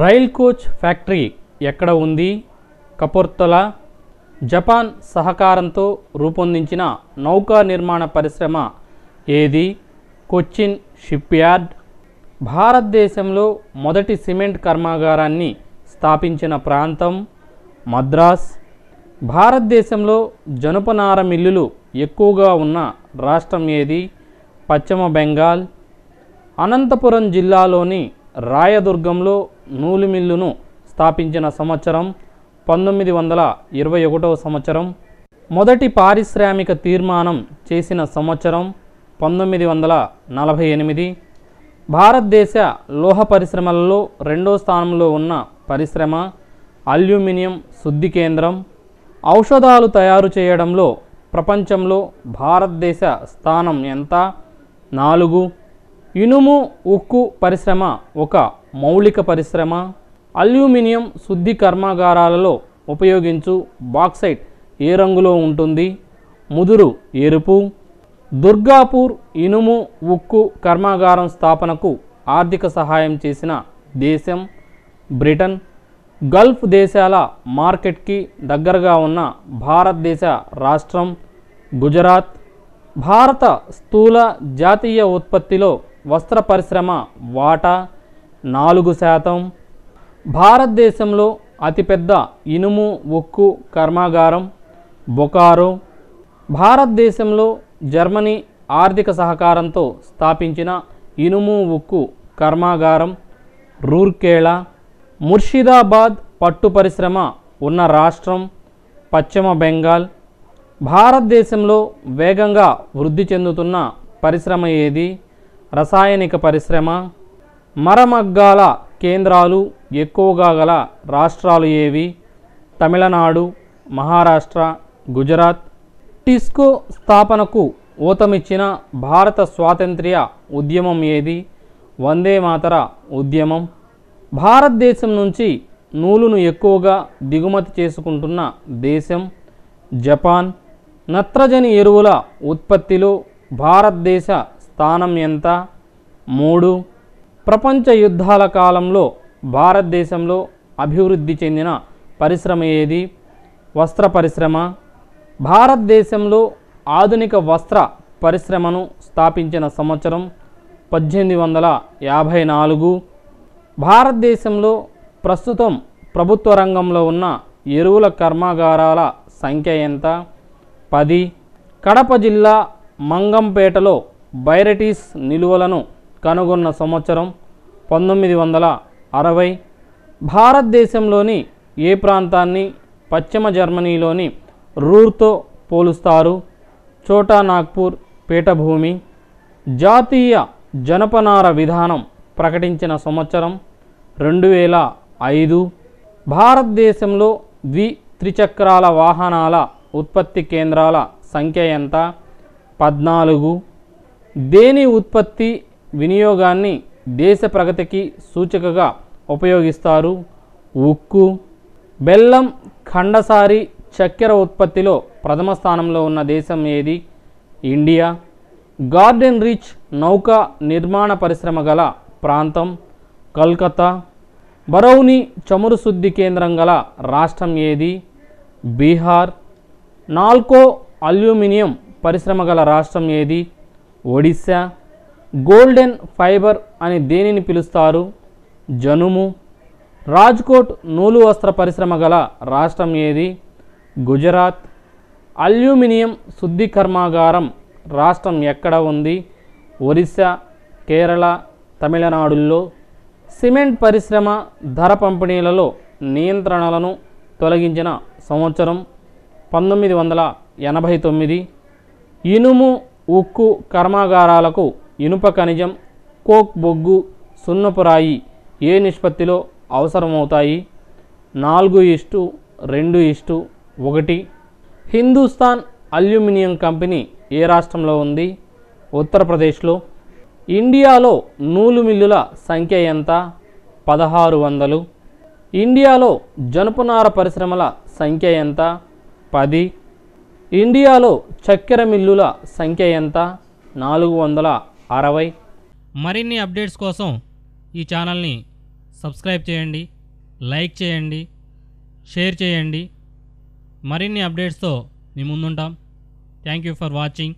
Rail coach factory ఎక్కడ ఉంది? Kapurthala. Japan సహకారంతో రూపొందించిన నౌకా నిర్మాణ పరిశ్రమ ఏది? కొచ్చిన్ షిప్యార్డ్. భారతదేశంలో మొదటి సిమెంట్ కర్మాగారాన్ని స్థాపించిన ప్రాంతం మద్రాస్. భారతదేశంలో జనపనార మిల్లులు ఎక్కువగా ఉన్న రాష్ట్రం ఏది? పశ్చిమ బెంగాల్. అనంతపురం జిల్లాలోని రాయదుర్గంలో నూలు మిల్లును స్థాపించిన సంవత్సరం 1921 సంవత్సరం. మొదటి పారిశ్రామిక తీర్మానం చేసిన సంవత్సరం 1948. భారతదేశ లోహ పరిశ్రమలలో రెండో స్థానంలో ఉన్న పరిశ్రమ అల్యూమినియం శుద్ధి కేంద్రం. ఔషధాలు తయారు చేయడంలో ప్రపంచంలో భారతదేశ స్థానం ఎంత? 4. ఇనుము ఉక్కు పరిశ్రమ ఒక మౌలిక పరిశ్రమ. అల్యూమినియం శుద్ధి కర్మాగారాలలో ఉపయోగించు బాక్సైట్ ఏ రంగులో ఉంటుంది? ముదురు ఎరుపు. దుర్గాపూర్ ఇనుము ఉక్కు కర్మాగారం స్థాపనకు ఆర్థిక సహాయం చేసిన దేశం బ్రిటన్. గల్ఫ్ దేశాల మార్కెట్కి దగ్గరగా ఉన్న భారతదేశ రాష్ట్రం గుజరాత్. భారత స్థూల జాతీయ ఉత్పత్తిలో వస్త్ర పరిశ్రమ వాటా 4%. భారతదేశంలో అతిపెద్ద ఇనుము ఉక్కు కర్మాగారం బొకారో. భారతదేశంలో జర్మనీ ఆర్థిక సహకారంతో స్థాపించిన ఇనుము ఉక్కు కర్మాగారం రూర్కేలా. ముర్షిదాబాద్ పట్టు పరిశ్రమ ఉన్న రాష్ట్రం పశ్చిమ బెంగాల్. భారతదేశంలో వేగంగా వృద్ధి చెందుతున్న పరిశ్రమ ఏది? రసాయనిక పరిశ్రమ. మరమగ్గాల కేంద్రాలు ఎక్కువగా గల రాష్ట్రాలు ఏవి? తమిళనాడు, మహారాష్ట్ర, గుజరాత్. టిస్కో స్థాపనకు ఊతమిచ్చిన భారత స్వాతంత్ర్య ఉద్యమం ఏది? వందే మాతర ఉద్యమం. భారతదేశం నుంచి నూలును ఎక్కువగా దిగుమతి చేసుకుంటున్న దేశం జపాన్. నత్రజని ఎరువుల ఉత్పత్తిలో భారతదేశ స్థానం ఎంత? 3. ప్రపంచ యుద్ధాల కాలంలో భారతదేశంలో అభివృద్ధి చెందిన పరిశ్రమ ఏది? వస్త్ర పరిశ్రమ. భారతదేశంలో ఆధునిక వస్త్ర పరిశ్రమను స్థాపించిన సంవత్సరం 1854. భారతదేశంలో ప్రస్తుతం ప్రభుత్వ రంగంలో ఉన్న ఎరువుల కర్మాగారాల సంఖ్య ఎంత? 10. కడప జిల్లా మంగంపేటలో బైరటీస్ నిలువలను కనుగొన్న సంవత్సరం 1960. భారతదేశంలోని ఏ ప్రాంతాన్ని పశ్చిమ జర్మనీలోని రూర్తో పోలుస్తారు? చోటా నాగ్పూర్ పీఠభూమి. జాతీయ జనపనార విధానం ప్రకటించిన సంవత్సరం 2005. భారతదేశంలో త్రిచక్రాల వాహనాల ఉత్పత్తి కేంద్రాల సంఖ్య ఎంత? 14. దేని ఉత్పత్తి వినియోగాన్ని దేశ ప్రగతికి సూచికగా ఉపయోగిస్తారు? ఉక్కు. బెల్లం, ఖండసారి, చక్కెర ఉత్పత్తిలో ప్రథమ స్థానంలో ఉన్న దేశం ఏది? ఇండియా. గార్డెన్ రిచ్ నౌకా నిర్మాణ పరిశ్రమ గల ప్రాంతం కల్కత్తా. బరౌని చమురు శుద్ధి కేంద్రం గల రాష్ట్రం ఏది? బీహార్. నాల్కో అల్యూమినియం పరిశ్రమ గల రాష్ట్రం ఏది? ఒడిశా. గోల్డెన్ ఫైబర్ అని దేనిని పిలుస్తారు? జనుము. రాజ్కోట్ నూలు వస్త్ర పరిశ్రమ గల రాష్ట్రం ఏది? గుజరాత్. అల్యూమినియం శుద్ధి కర్మాగారం రాష్ట్రం ఎక్కడ ఉంది? ఒరిస్సా, కేరళ, తమిళనాడుల్లో. సిమెంట్ పరిశ్రమ ధర పంపిణీలలో నియంత్రణలను తొలగించిన సంవత్సరం 1989. ఇనుము ఉక్కు కర్మాగారాలకు ఇనుప ఖనిజం, కోక్ బొగ్గు, సున్నపు రాయి ఏ నిష్పత్తిలో అవసరమవుతాయి? 4:2:1. హిందుస్థాన్ అల్యూమినియం కంపెనీ ఏ రాష్ట్రంలో ఉంది? ఉత్తరప్రదేశ్లో. ఇండియాలో నూలు మిల్లుల సంఖ్య ఎంత? 1600. ఇండియాలో జనపనార పరిశ్రమల సంఖ్య ఎంత? 10. ఇండియాలో చక్కెర మిల్లుల సంఖ్య ఎంత? 460. మరిన్ని అప్డేట్స్ కోసం ఈ ఛానల్ని సబ్స్క్రైబ్ చేయండి, లైక్ చేయండి, షేర్ చేయండి. మరిన్ని అప్డేట్స్తో మీ ముందుంటాం. Thank you for watching.